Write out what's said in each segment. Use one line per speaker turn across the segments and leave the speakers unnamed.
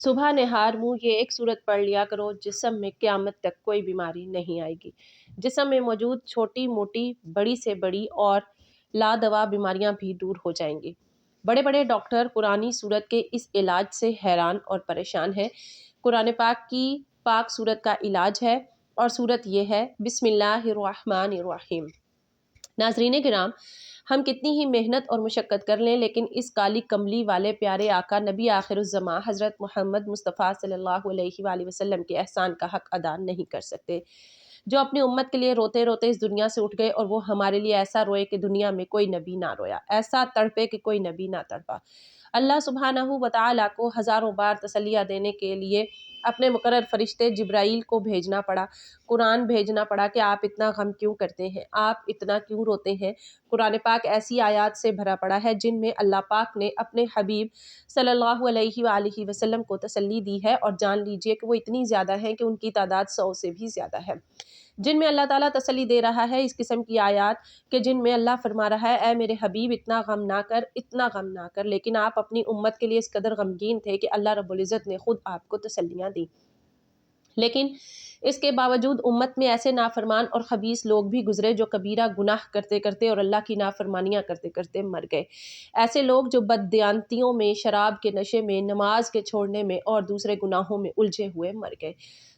सुबह नहार मुँह ये एक सूरत पढ़ लिया करो, जिस्म में क़यामत तक कोई बीमारी नहीं आएगी। जिस्म में मौजूद छोटी-मोटी, बड़ी से बड़ी और लादवा बीमारियां भी दूर हो जाएंगी। बड़े-बड़े डॉक्टर कुरानी सूरत के इस इलाज से हैरान और परेशान हैं। कुरान पाक की पाक सूरत का इलाज है और सूरत ये है, बिस्मिल्लाहिर्रहमानिर्रहीम। नाज़रीन किराम, हम कितनी ही मेहनत और मुशक्क़त कर लें, लेकिन इस काली कमली वाले प्यारे आका नबी आखिरुज़्ज़मा हज़रत मोहम्मद मुस्तफ़ा सल्लल्लाहु अलैहि वसल्लम के एहसान का हक़ अदा नहीं कर सकते, जो अपनी उम्मत के लिए रोते रोते इस दुनिया से उठ गए। और वो हमारे लिए ऐसा रोए कि दुनिया में कोई नबी ना रोया, ऐसा तड़पे कि कोई नबी ना तड़पा। अल्लाह सुब्हानहू व तआला को हज़ारों बार तसल्लियाँ देने के लिए अपने मुकर्रर फरिश्ते जिब्राईल को भेजना पड़ा, कुरान भेजना पड़ा कि आप इतना गम क्यों करते हैं, आप इतना क्यों रोते हैं। कुरान पाक ऐसी आयात से भरा पड़ा है जिनमें अल्लाह पाक ने अपने हबीब सल्लल्लाहु अलैहि वसल्लम को तसल्ली दी है, और जान लीजिए कि वो इतनी ज़्यादा है कि उनकी तादाद 100 से भी ज़्यादा है, जिनमें अल्लाह ताला तसल्ली दे रहा है इस किस्म की आयात कि जिनमें अल्लाह फरमा रहा है, ऐ मेरे हबीब इतना गम ना कर, इतना गम ना कर। लेकिन आप अपनी उम्मत के लिए इस कदर गमगीन थे कि अल्लाह रब्बुल इज़्ज़त ने खुद आपको तसल्लियाँ दी। लेकिन इसके बावजूद उम्मत में ऐसे नाफरमान और खबीस लोग भी गुजरे जो कबीरा गुनाह करते करते और अल्लाह की नाफरमानियां करते करते मर गए। ऐसे लोग जो बददियानतियों में, शराब के नशे में, नमाज के छोड़ने में और दूसरे गुनाहों में उलझे हुए मर गए।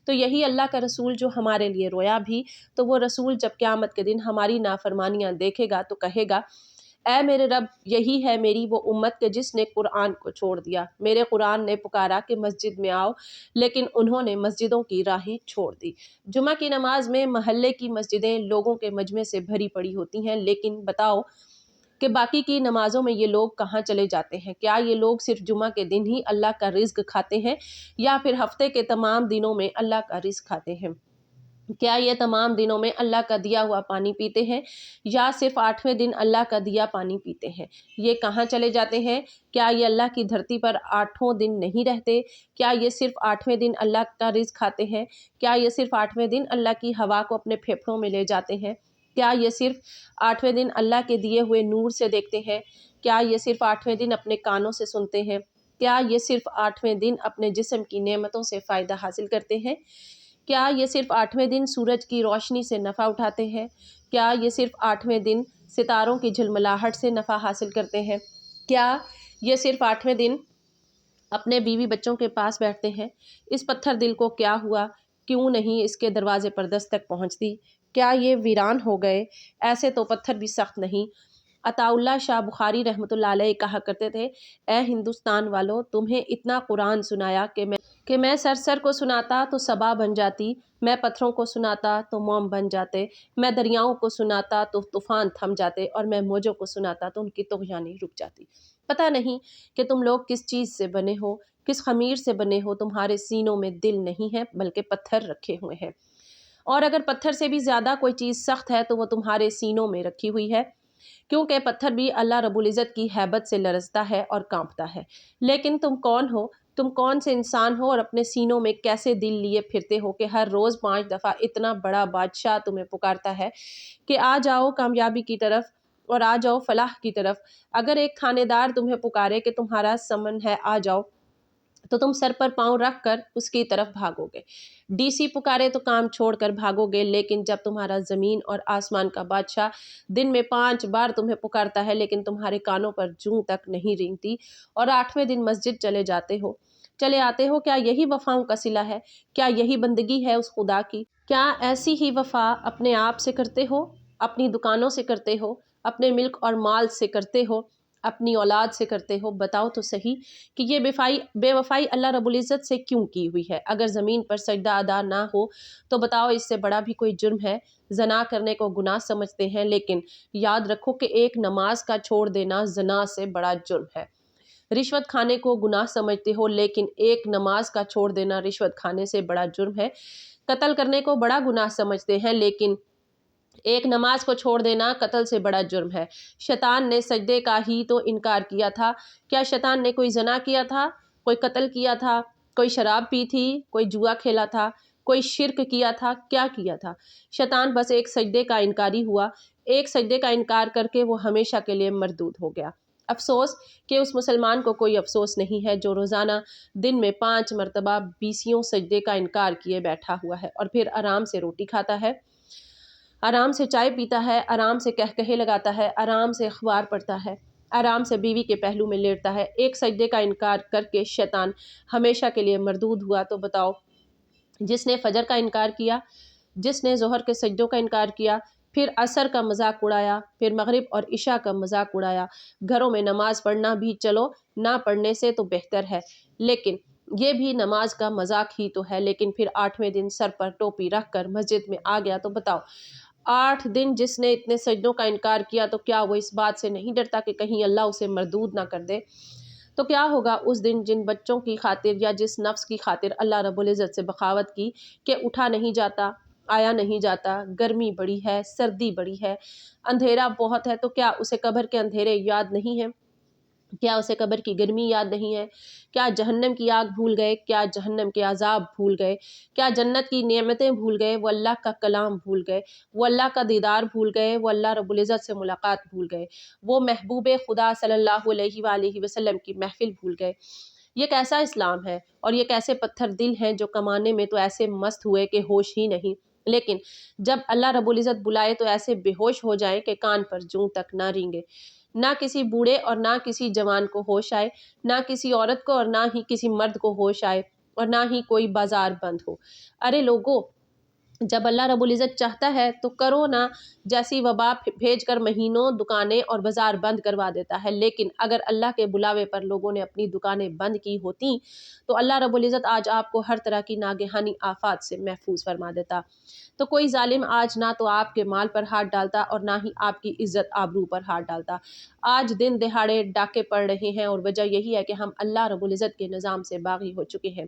तो यही अल्लाह का रसूल जो हमारे लिए रोया भी, तो वो रसूल जब क़यामत के दिन हमारी नाफरमानियां देखेगा तो कहेगा, ऐ मेरे रब, यही है मेरी वो उम्मत के जिसने कुरान को छोड़ दिया। मेरे कुरान ने पुकारा कि मस्जिद में आओ, लेकिन उन्होंने मस्जिदों की राहें छोड़ दी। जुमा की नमाज में महल्ले की मस्जिदें लोगों के मजमे से भरी पड़ी होती हैं, लेकिन बताओ कि बाकी की नमाजों में ये लोग कहाँ चले जाते हैं। क्या ये लोग सिर्फ जुमा के दिन ही अल्लाह का रिज्क खाते हैं, या फिर हफ्ते के तमाम दिनों में अल्लाह का रिज्क खाते हैं? क्या ये तमाम दिनों में अल्लाह का दिया हुआ पानी पीते हैं, या सिर्फ 8वें दिन अल्लाह का दिया पानी पीते हैं? ये कहाँ चले जाते हैं? क्या ये अल्लाह की धरती पर 8 दिन नहीं रहते? क्या ये सिर्फ 8वें दिन अल्लाह का रिज़्क़ खाते हैं? क्या ये सिर्फ 8वें दिन अल्लाह की हवा को अपने फेफड़ों में ले जाते हैं? क्या ये सिर्फ 8वें दिन अल्लाह के दिए हुए नूर से देखते हैं? क्या ये सिर्फ 8वें दिन अपने कानों से सुनते हैं? क्या ये सिर्फ 8वें दिन अपने जिस्म की नेमतों से फ़ायदा हासिल करते हैं? क्या ये सिर्फ 8वें दिन सूरज की रोशनी से नफ़ा उठाते हैं? क्या ये सिर्फ 8वें दिन सितारों की झिलमिलाहट से नफ़ा हासिल करते हैं? क्या ये सिर्फ 8वें दिन अपने बीवी बच्चों के पास बैठते हैं? इस पत्थर दिल को क्या हुआ? क्यों नहीं इसके दरवाजे पर दस्तक पहुंचती? क्या ये वीरान हो गए? ऐसे तो पत्थर भी सख्त नहीं। अताउल्ला शाह बुखारी रहमतुल्लाह अलैह कहा करते थे, ए हिंदुस्तान वालों, तुम्हें इतना कुरान सुनाया कि मैं सर सर को सुनाता तो सबा बन जाती, मैं पत्थरों को सुनाता तो मोम बन जाते, मैं दरियाओं को सुनाता तो तूफान थम जाते, और मैं मौजों को सुनाता तो उनकी तुग़यानी रुक जाती। पता नहीं कि तुम लोग किस चीज़ से बने हो, किस खमीर से बने हो। तुम्हारे सीनों में दिल नहीं है, बल्कि पत्थर रखे हुए हैं। और अगर पत्थर से भी ज़्यादा कोई चीज़ सख्त है तो वो तुम्हारे सीनों में रखी हुई है, क्योंकि पत्थर भी अल्लाह रब्बुल इज़्ज़त की हैबत से लरज़ता है और कांपता है। लेकिन तुम कौन हो? तुम कौन से इंसान हो, और अपने सीनों में कैसे दिल लिए फिरते हो कि हर रोज़ 5 दफ़ा इतना बड़ा बादशाह तुम्हें पुकारता है कि आ जाओ कामयाबी की तरफ और आ जाओ फलाह की तरफ। अगर एक थानेदार तुम्हें पुकारे कि तुम्हारा समन है, आ जाओ, तो तुम सर पर पाँव रख कर उसकी तरफ भागोगे। डीसी पुकारे तो काम छोड़कर भागोगे, लेकिन जब तुम्हारा ज़मीन और आसमान का बादशाह दिन में 5 बार तुम्हें पुकारता है, लेकिन तुम्हारे कानों पर जूं तक नहीं रेंगती, और 8वें दिन मस्जिद चले आते हो, क्या यही वफ़ाओं का सिला है? क्या यही बंदगी है उस खुदा की? क्या ऐसी ही वफ़ा अपने आप से करते हो, अपनी दुकानों से करते हो, अपने मिल्क और माल से करते हो, अपनी औलाद से करते हो? बताओ तो सही कि ये बेवफ़ाई अल्लाह रब्बुल इज़्ज़त से क्यों की हुई है? अगर ज़मीन पर सजदा अदा ना हो तो बताओ इससे बड़ा भी कोई जुर्म है? ज़ना करने को गुनाह समझते हैं, लेकिन याद रखो कि एक नमाज का छोड़ देना ज़ना से बड़ा जुर्म है। रिश्वत खाने को गुनाह समझते हो, लेकिन एक नमाज का छोड़ देना रिश्वत खाने से बड़ा जुर्म है। कत्ल करने को बड़ा गुनाह समझते हैं, लेकिन एक नमाज को छोड़ देना कत्ल से बड़ा जुर्म है। शैतान ने सजदे का ही तो इनकार किया था। क्या शैतान ने कोई ज़ना किया था, कोई कत्ल किया था, कोई शराब पी थी, कोई जुआ खेला था, कोई शिर्क किया था? क्या किया था? शैतान बस एक सजदे का इनकारी हुआ। एक सजदे का इनकार करके वो हमेशा के लिए मरदूद हो गया। افسوس کہ اس مسلمان کو کوئی افسوس نہیں ہے جو روزانہ دن میں 5 مرتبہ 20 سجدے کا انکار کیے بیٹھا ہوا ہے اور پھر آرام سے روٹی کھاتا ہے، آرام سے چائے پیتا ہے، آرام سے کہکہے لگاتا ہے، آرام سے اخبار پڑھتا ہے، آرام سے بیوی کے پہلو میں لیٹتا ہے۔ ایک سجدے کا انکار کر کے شیطان ہمیشہ کے لیے مردود ہوا، تو بتاؤ جس نے فجر کا انکار کیا، جس نے ظہر کے سجدوں کا انکار کیا، پھر عصر کا مذاق اڑایا، پھر مغرب اور عشاء کا مذاق اڑایا۔ گھروں میں نماز پڑھنا بھی چلو نہ پڑھنے سے تو بہتر ہے، لیکن یہ بھی نماز کا مذاق ہی تو ہے۔ لیکن پھر 8ویں دن سر پر ٹوپی رکھ کر مسجد میں آ گیا، تو بتاؤ 8 دن جس نے اتنے سجدوں کا انکار کیا، تو کیا وہ اس بات سے نہیں ڈرتا کہ کہیں اللہ اسے مردود نہ کر دے؟ تو کیا ہوگا اس دن جن بچوں کی خاطر یا جس نفس کی خاطر اللہ رب العزت سے بغاوت کی کہ اٹھا نہیں جاتا، آیا نہیں جاتا، گرمی بڑی ہے، سردی بڑی ہے، اندھیرا بہت ہے، تو کیا اسے قبر کے اندھیرے یاد نہیں ہیں؟ کیا اسے قبر کی گرمی یاد نہیں ہے؟ کیا جہنم کی آگ بھول گئے؟ کیا جہنم کے عذاب بھول گئے؟ کیا جنت کی نعمتیں بھول گئے؟ وہ اللہ کا کلام بھول گئے؟ وہ اللہ کا دیدار بھول گئے؟ وہ اللہ رب العزت سے ملاقات بھول گئے؟ وہ محبوب خدا صلی اللہ علیہ وآلہ وسلم کی محفل بھول گئے؟ یہ کیسا اسلام ہے اور یہ کیسے پتھر دل ہیں جو کمانے میں تو ایسے مست ہوئے کہ ہوش ہی نہیں، لیکن جب اللہ رب العزت بلائے تو ایسے بے ہوش ہو جائیں کہ کان پر جوں تک نہ رینگے۔ نہ کسی بوڑھے اور نہ کسی جوان کو ہوش آئے، نہ کسی عورت کو اور نہ ہی کسی مرد کو ہوش آئے، اور نہ ہی کوئی بازار بند ہو۔ ارے لوگو، جب اللہ رب العزت چاہتا ہے تو کرونا جیسی وبا بھیج کر مہینوں دکانیں اور بازار بند کروا دیتا ہے، لیکن اگر اللہ کے بلاوے پر لوگوں نے اپنی دکانیں بند کی ہوتی تو اللہ رب العزت آج آپ کو ہر طرح کی ناگہانی آفات سے محفوظ فرما دیتا۔ تو کوئی ظالم آج نہ تو آپ کے مال پر ہاتھ ڈالتا اور نہ ہی آپ کی عزت آبرو پر ہاتھ ڈالتا۔ آج دن دہاڑے ڈاکے پڑ رہے ہیں اور وجہ یہی ہے کہ ہم اللہ رب العزت کے نظام سے باغی ہو چکے ہیں،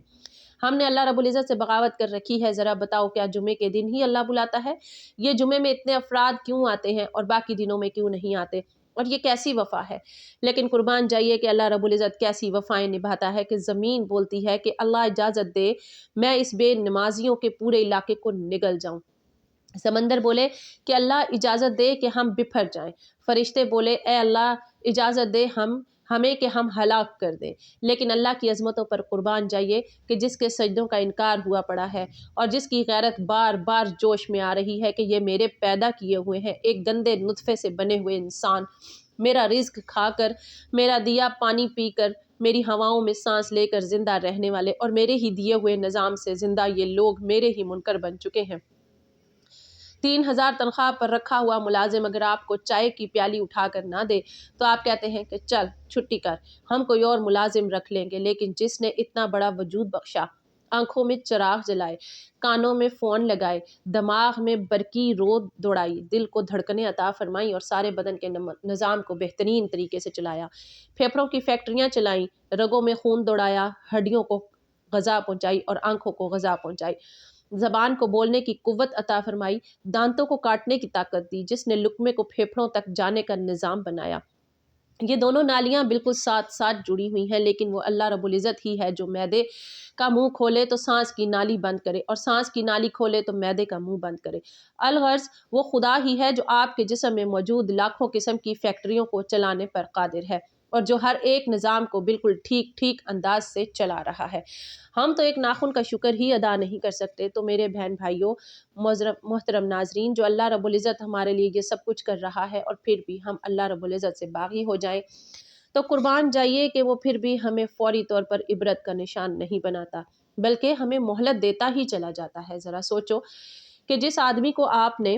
ہم نے اللہ رب العزت سے بغاوت کر رکھی ہے۔ ذرا بتاؤ کیا جمعے کے دن ہی اللہ بلاتا ہے؟ یہ جمعے میں اتنے افراد کیوں آتے ہیں اور باقی دنوں میں کیوں نہیں آتے؟ اور یہ کیسی وفا ہے؟ لیکن قربان جائیے کہ اللہ رب العزت کیسی وفائیں نبھاتا ہے کہ زمین بولتی ہے کہ اللہ اجازت دے میں اس بے نمازیوں کے پورے علاقے کو نگل جاؤں، سمندر بولے کہ اللہ اجازت دے کہ ہم بپھر جائیں، فرشتے بولے اے اللہ اجازت دے ہمیں کہ ہم ہلاک کر دیں۔ لیکن اللہ کی عظمتوں پر قربان جائیے کہ جس کے سجدوں کا انکار ہوا پڑا ہے اور جس کی غیرت بار بار جوش میں آ رہی ہے کہ یہ میرے پیدا کیے ہوئے ہیں ایک گندے نطفے سے بنے ہوئے انسان، میرا رزق کھا کر، میرا دیا پانی پی کر، میری ہواؤں میں سانس لے کر زندہ رہنے والے اور میرے ہی دیے ہوئے نظام سے زندہ یہ لوگ میرے ہی منکر بن چکے ہیں۔ 3000 تنخواہ پر رکھا ہوا ملازم اگر آپ کو چائے کی پیالی اٹھا کر نہ دے تو آپ کہتے ہیں کہ چل چھٹی کر، ہم کوئی اور ملازم رکھ لیں گے۔ لیکن جس نے اتنا بڑا وجود بخشا، آنکھوں میں چراغ جلائے، کانوں میں فون لگائے، دماغ میں برقی رود دوڑائی، دل کو دھڑکنیں عطا فرمائی اور سارے بدن کے نظام کو بہترین طریقے سے چلایا، پھیپھڑوں کی فیکٹریاں چلائیں، رگوں میں خون دوڑایا، ہڈیوں کو غذا پہنچائی اور آنکھوں کو غذا پہنچائی، زبان کو بولنے کی قوت عطا فرمائی، دانتوں کو کاٹنے کی طاقت دی، جس نے لقمے کو پھیپھڑوں تک جانے کا نظام بنایا۔ یہ دونوں نالیاں بالکل ساتھ ساتھ جڑی ہوئی ہیں، لیکن وہ اللہ رب العزت ہی ہے جو معدے کا منہ کھولے تو سانس کی نالی بند کرے اور سانس کی نالی کھولے تو معدے کا منہ بند کرے۔ الغرض وہ خدا ہی ہے جو آپ کے جسم میں موجود لاکھوں قسم کی فیکٹریوں کو چلانے پر قادر ہے اور جو ہر ایک نظام کو بالکل ٹھیک ٹھیک انداز سے چلا رہا ہے۔ ہم تو ایک ناخن کا شکر ہی ادا نہیں کر سکتے۔ تو میرے بہن بھائیوں، محترم ناظرین، جو اللہ رب العزت ہمارے لیے یہ سب کچھ کر رہا ہے اور پھر بھی ہم اللہ رب العزت سے باغی ہو جائیں تو قربان جائیے کہ وہ پھر بھی ہمیں فوری طور پر عبرت کا نشان نہیں بناتا بلکہ ہمیں مہلت دیتا ہی چلا جاتا ہے۔ ذرا سوچو کہ جس آدمی کو آپ نے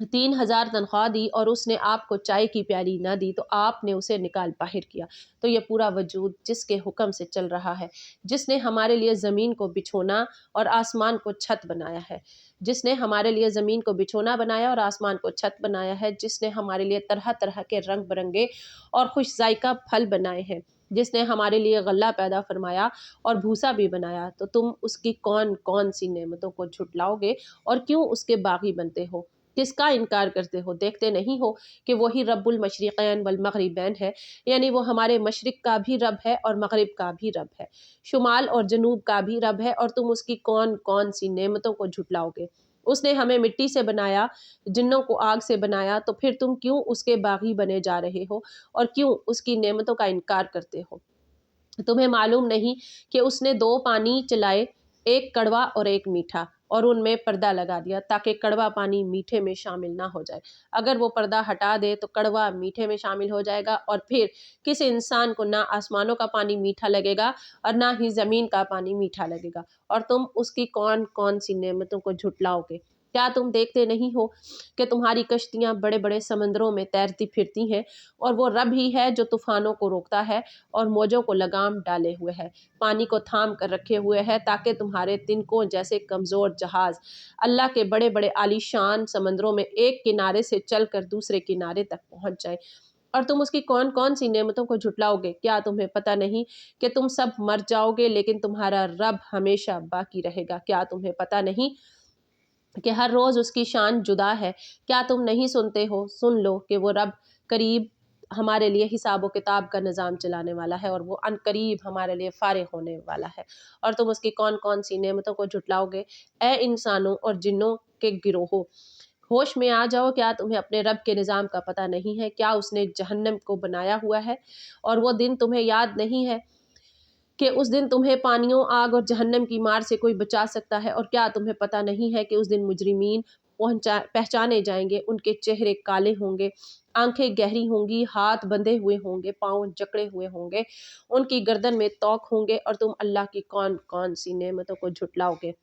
3000 تنخواہ دی اور اس نے آپ کو چائے کی پیالی نہ دی تو آپ نے اسے نکال باہر کیا، تو یہ پورا وجود جس کے حکم سے چل رہا ہے، جس نے ہمارے لیے زمین کو بچھونا اور آسمان کو چھت بنایا ہے، جس نے ہمارے لیے زمین کو بچھونا بنایا اور آسمان کو چھت بنایا ہے، جس نے ہمارے لیے طرح طرح کے رنگ برنگے اور خوش ذائقہ پھل بنائے ہیں، جس نے ہمارے لیے غلہ پیدا فرمایا اور بھوسا بھی بنایا، تو تم اس کی کون کون سی نعمتوں کو جھٹلاؤ گے اور کیوں اس کے باغی بنتے ہو؟ کس کا انکار کرتے ہو؟ دیکھتے نہیں ہو کہ وہی رب المشرقین والمغربین ہے، یعنی وہ ہمارے مشرق کا بھی رب ہے اور مغرب کا بھی رب ہے، شمال اور جنوب کا بھی رب ہے، اور تم اس کی کون کون سی نعمتوں کو جھٹلاؤ گے؟ उसने हमें मिट्टी से बनाया, जिन्नों को आग से बनाया, तो फिर तुम क्यों उसके बागी बने जा रहे हो और क्यों उसकी नेमतों का इनकार करते हो? तुम्हें मालूम नहीं कि उसने दो पानी चलाए, एक कड़वा और एक मीठा, और उनमें पर्दा लगा दिया ताकि कड़वा पानी मीठे में शामिल ना हो जाए। अगर वो पर्दा हटा दे तो कड़वा मीठे में शामिल हो जाएगा, और फिर किसी इंसान को ना आसमानों का पानी मीठा लगेगा और ना ही ज़मीन का पानी मीठा लगेगा, और तुम उसकी कौन कौन सी नेमतों को झुटलाओगे? क्या तुम देखते नहीं हो कि तुम्हारी कश्तियाँ बड़े बड़े समंदरों में तैरती फिरती हैं, और वो रब ही है जो तूफानों को रोकता है और मौजों को लगाम डाले हुए है, पानी को थाम कर रखे हुए है, ताकि तुम्हारे तिनकों जैसे कमज़ोर जहाज़ अल्लाह के बड़े बड़े आलीशान समंदरों में एक किनारे से चलकर दूसरे किनारे तक पहुंच जाए। और तुम उसकी कौन कौन सी नेमतों को झुटलाओगे? क्या तुम्हें पता नहीं कि तुम सब मर जाओगे, लेकिन तुम्हारा रब हमेशा बाकी रहेगा? क्या तुम्हें पता नहीं कि हर रोज़ उसकी शान जुदा है? क्या तुम नहीं सुनते हो? सुन लो कि वो रब करीब हमारे लिए हिसाब व किताब का निज़ाम चलाने वाला है, और वो अनकरीब हमारे लिए फ़ारिग होने वाला है। और तुम उसकी कौन कौन सी नेमतों को झुटलाओगे? ए इंसानों और जिन्नों के गिरोहों, होश में आ जाओ। क्या तुम्हें अपने रब के निज़ाम का पता नहीं है? क्या उसने जहन्नम को बनाया हुआ है? और वो दिन तुम्हें याद नहीं है कि उस दिन तुम्हें पानियों, आग और जहन्नम की मार से कोई बचा सकता है? और क्या तुम्हें पता नहीं है कि उस दिन मुजरिमीन पहचाने जाएंगे, उनके चेहरे काले होंगे, आंखें गहरी होंगी, हाथ बंधे हुए होंगे, पाँव जकड़े हुए होंगे, उनकी गर्दन में तौक होंगे, और तुम अल्लाह की कौन कौन सी नेमतों को झुटलाओगे?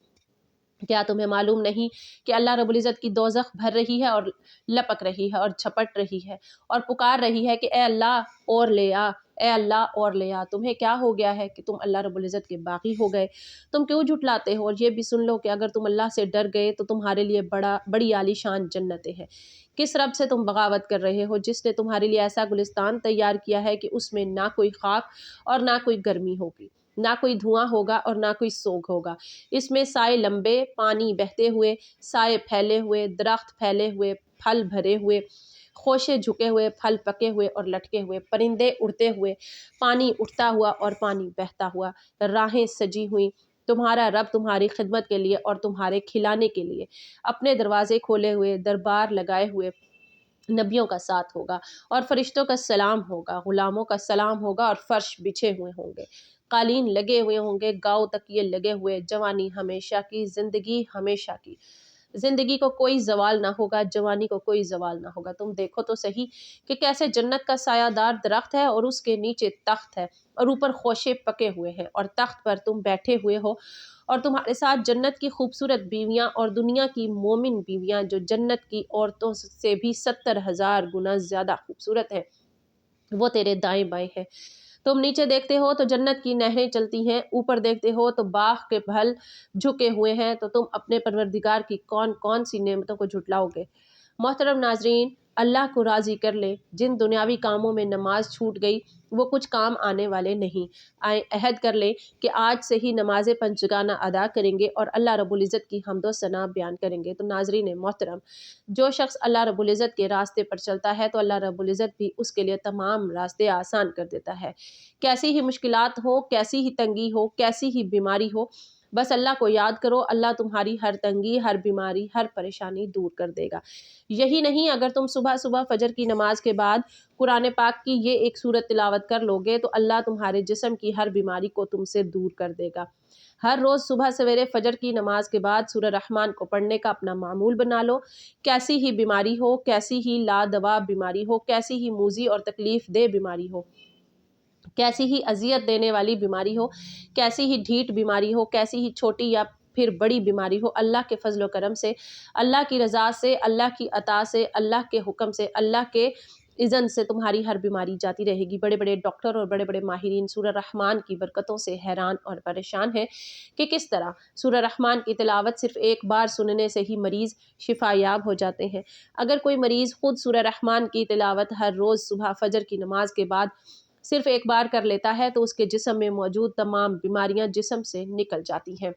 क्या तुम्हें मालूम नहीं कि अल्लाह रब्बुल इज़्ज़त की दोज़ख भर रही है और लपक रही है और झपट रही है और पुकार रही है कि ए अल्लाह और ले आ, ए अल्लाह और ले आ। तुम्हें क्या हो गया है कि तुम अल्लाह रब्बुल इज़्ज़त के बागी हो गए? तुम क्यों झुटलाते हो? और ये भी सुन लो कि अगर तुम अल्लाह से डर गए तो तुम्हारे लिए बड़ी आलीशान जन्नतें हैं। किस रब से तुम बगावत कर रहे हो, जिसने तुम्हारे लिए ऐसा गुलिस्तान तैयार किया है कि उसमें ना कोई खाक और ना कोई गर्मी होगी, ना कोई धुआं होगा और ना कोई सोग होगा। इसमें साए लंबे, पानी बहते हुए, साए फैले हुए, दरख्त फैले हुए, फल भरे हुए, खोशे झुके हुए, फल पके हुए और लटके हुए, परिंदे उड़ते हुए, पानी उठता हुआ और पानी बहता हुआ, राहें सजी हुई। तुम्हारा रब तुम्हारी खिदमत के लिए और तुम्हारे खिलाने के लिए अपने दरवाजे खोले हुए, दरबार लगाए हुए नबियों का साथ होगा, और फरिश्तों का सलाम होगा, गुलामों का सलाम होगा, और फर्श बिछे हुए होंगे, कालीन लगे हुए होंगे, गाँव तकिए लगे हुए, जवानी हमेशा की, जिंदगी हमेशा की। जिंदगी को कोई जवाल ना होगा, जवानी को कोई जवाल ना होगा। तुम देखो तो सही कि कैसे जन्नत का सायादार दरख्त है और उसके नीचे तख्त है, और ऊपर खोशे पके हुए हैं, और तख्त पर तुम बैठे हुए हो, और तुम्हारे साथ जन्नत की खूबसूरत बीवियां और दुनिया की मोमिन बीवियां जो जन्नत की औरतों से भी 70,000 गुना ज्यादा खूबसूरत है, वो तेरे दाएं बाएं है। तुम नीचे देखते हो तो जन्नत की नहरें चलती हैं, ऊपर देखते हो तो बाग के फल झुके हुए हैं। तो तुम अपने परवरदिगार की कौन कौन सी नेमतों को झुटलाओगे? मोहतरम नाजरीन, अल्लाह को राज़ी कर ले। जिन दुनियावी कामों में नमाज छूट गई वो कुछ काम आने वाले नहीं। आए अहद कर ले कि आज से ही नमाज़ पंचगाना अदा करेंगे और अल्लाह रब्बुल इज़्ज़त की हम्दो सना बयान करेंगे। तो नाजरीन मोहतरम, जो शख्स अल्लाह रब्बुल इज़्ज़त के रास्ते पर चलता है तो अल्लाह रब्बुल इज़्ज़त भी उसके लिए तमाम रास्ते आसान कर देता है। कैसी ही मुश्किलात हो, कैसी ही तंगी हो, कैसी ही बीमारी हो, बस अल्लाह को याद करो, अल्लाह तुम्हारी हर तंगी, हर बीमारी, हर परेशानी दूर कर देगा। यही नहीं, अगर तुम सुबह सुबह फजर की नमाज के बाद कुरान पाक की ये एक सूरत तिलावत कर लोगे तो अल्लाह तुम्हारे जिस्म की हर बीमारी को तुमसे दूर कर देगा। हर रोज़ सुबह सवेरे फजर की नमाज के बाद सूरह रहमान को पढ़ने का अपना मामूल बना लो। कैसी ही बीमारी हो, कैसी ही लादवा बीमारी हो, कैसी ही मूजी और तकलीफ दे बीमारी हो, कैसी ही अजियत देने वाली बीमारी हो, कैसी ही ढीठ बीमारी हो, कैसी ही छोटी या फिर बड़ी बीमारी हो, अल्लाह के फजल करम से, अल्लाह की रज़ा से, अल्लाह की अता से, अल्लाह के हुक्म से, अल्लाह के इज़न से तुम्हारी हर बीमारी जाती रहेगी। बड़े बड़े डॉक्टर और बड़े बड़े माहिरीन सूरह रहमान की बरकतों से हैरान और परेशान हैं कि किस तरह सूरह रहमान की तिलावत सिर्फ़ एक बार सुनने से ही मरीज़ शिफायाब हो जाते हैं। अगर कोई मरीज़ खुद सूरह रहमान की तिलावत हर रोज़ सुबह फजर की नमाज के बाद सिर्फ एक बार कर लेता है तो उसके जिस्म में मौजूद तमाम बीमारियां जिस्म से निकल जाती हैं।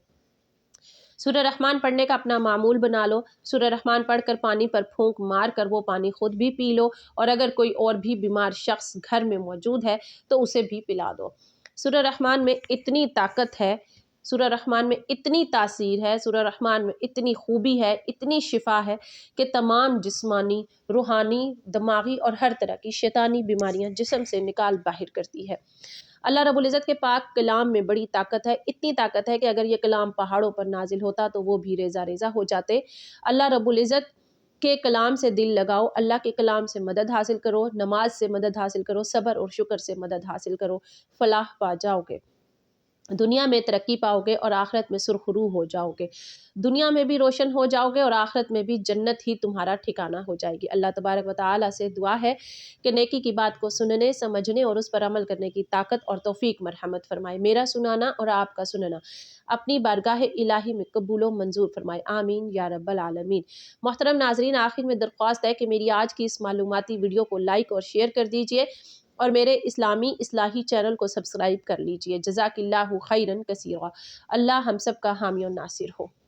सूरह रहमान पढ़ने का अपना मामूल बना लो। सूरह रहमान पढ़कर पानी पर फूंक मार कर वो पानी खुद भी पी लो, और अगर कोई और भी बीमार शख्स घर में मौजूद है तो उसे भी पिला दो। सूरह रहमान में इतनी ताकत है سورہ رحمان میں اتنی تاثیر ہے، سورہ رحمان میں اتنی خوبی ہے، اتنی شفا ہے کہ تمام جسمانی، روحانی، دماغی اور ہر طرح کی شیطانی بیماریاں جسم سے نکال باہر کرتی ہے۔ اللہ رب العزت کے پاک کلام میں بڑی طاقت ہے، اتنی طاقت ہے کہ اگر یہ کلام پہاڑوں پر نازل ہوتا تو وہ بھی ریزہ ریزہ ہو جاتے۔ اللہ رب العزت کے کلام سے دل لگاؤ، اللہ کے کلام سے مدد حاصل کرو، نماز سے مدد حاصل کرو، صبر اور شکر سے مدد حاصل کرو، فلاح پا جاؤ گے، دنیا میں ترقی پاؤ گے اور آخرت میں سرخرو ہو جاؤ گے، دنیا میں بھی روشن ہو جاؤ گے اور آخرت میں بھی جنت ہی تمہارا ٹھکانہ ہو جائے گی۔ اللہ تبارک و تعالیٰ سے دعا ہے کہ نیکی کی بات کو سننے، سمجھنے اور اس پر عمل کرنے کی طاقت اور توفیق مرحمت فرمائے۔ میرا سنانا اور آپ کا سننا اپنی بارگاہ الہی میں قبول و منظور فرمائے، آمین یا رب العالمین۔ محترم ناظرین، آخر میں درخواست ہے کہ میری آج کی اس معلوماتی ویڈیو کو لائک اور شیئر کر دیجئے اور میرے اسلامی اصلاحی چینل کو سبسکرائب کر لیجئے۔ جزاک اللہ خیرن کثیرا۔ اللہ ہم سب کا حامی و ناصر ہو۔